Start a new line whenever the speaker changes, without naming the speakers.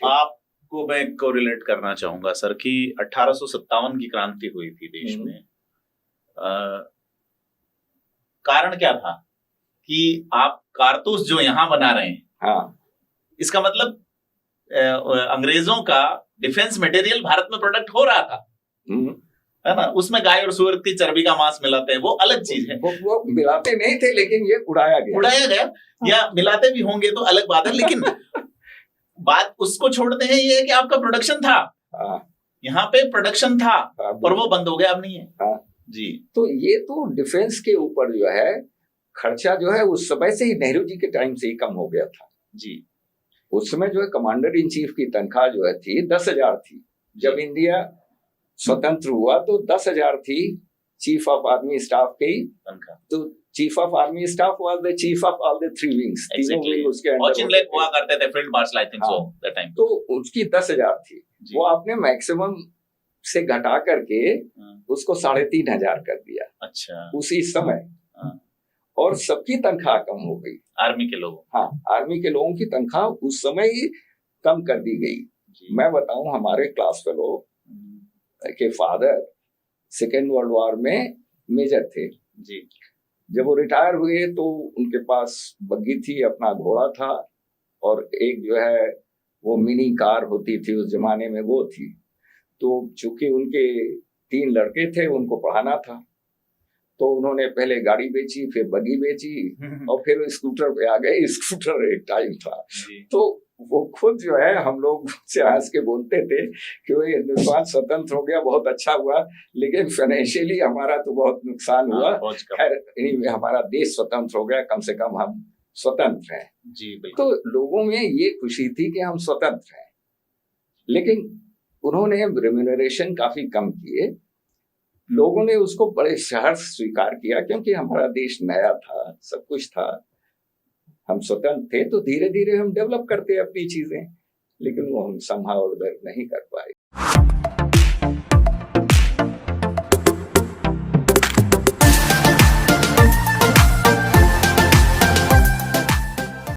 आपको मैं कोरिलेट करना चाहूंगा सर कि 1857 की क्रांति हुई थी देश में। कारण क्या था कि आप कारतूस जो यहाँ बना रहे हैं,
हाँ,
इसका मतलब अंग्रेजों का डिफेंस मटेरियल भारत में प्रोडक्ट हो रहा था, है ना। उसमें गाय और सूअर की चर्बी का मांस मिलाते हैं, वो अलग चीज है।
वो मिलाते नहीं थे, लेकिन ये उड़ाया गया
या मिलाते भी होंगे तो अलग बात है, लेकिन बात उसको छोड़ते हैं ये है कि आपका प्रोडक्शन था, यहाँ पे प्रोडक्शन था और वो बंद हो गया, अब नहीं है। जी,
तो ये तो डिफेंस के ऊपर जो है खर्चा जो है उस समय से ही, नेहरू जी के टाइम से ही कम हो गया था।
जी,
उस समय जो है कमांडर इन चीफ की तनख्वाह जो है थी 10,000 थी। जब इंडिया स्वतंत्र हुआ तो 10,000 थी चीफ ऑफ आर्मी स्टाफ की तनख्वाह। तो chief of army staff was the chief of all the 3 wings, तीनों विंग उसके अंडर
हुआ करते थे, field marshal I think so that time.
तो उसकी 10,000 थी, वो आपने मैक्सिमम से घटा करके उसको 3,500 कर दिया।
अच्छा,
उसी समय। और सबकी तनख्वाह कम हो गई,
आर्मी के लोगों।
हाँ, आर्मी के लोगों की तनख्वाह उस समय ही कम कर दी गई। मैं बताऊं, हमारे क्लास फेलो के फादर सेकेंड वर्ल्ड वॉर में मेजर थे
जी।
जब वो रिटायर हुए तो उनके पास बग्गी थी, अपना घोड़ा था, और एक जो है वो मिनी कार होती थी उस जमाने में, वो थी। तो चूंकि उनके 3 लड़के थे, उनको पढ़ाना था, तो उन्होंने पहले गाड़ी बेची, फिर बग्गी बेची, और फिर स्कूटर पे आ गए। स्कूटर एक टाइम था। तो वो खुद जो है हम लोग से हंस के बोलते थे कि वो हिंदुस्तान स्वतंत्र हो गया, बहुत अच्छा हुआ, लेकिन फाइनेंशियली हमारा तो बहुत नुकसान हुआ। खैर, हमारा देश स्वतंत्र हो गया, कम से कम हम स्वतंत्र हैं।
जी,
तो लोगों में ये खुशी थी कि हम स्वतंत्र हैं, लेकिन उन्होंने रेम्यूनरेशन काफी कम किए। लोगों ने उसको बड़े सहर्ष स्वीकार किया, क्योंकि हमारा देश नया था, सब कुछ था, हम स्वतंत्र थे, तो धीरे धीरे हम डेवलप करते अपनी चीजें, लेकिन वो हम समहाउ नहीं कर पाए।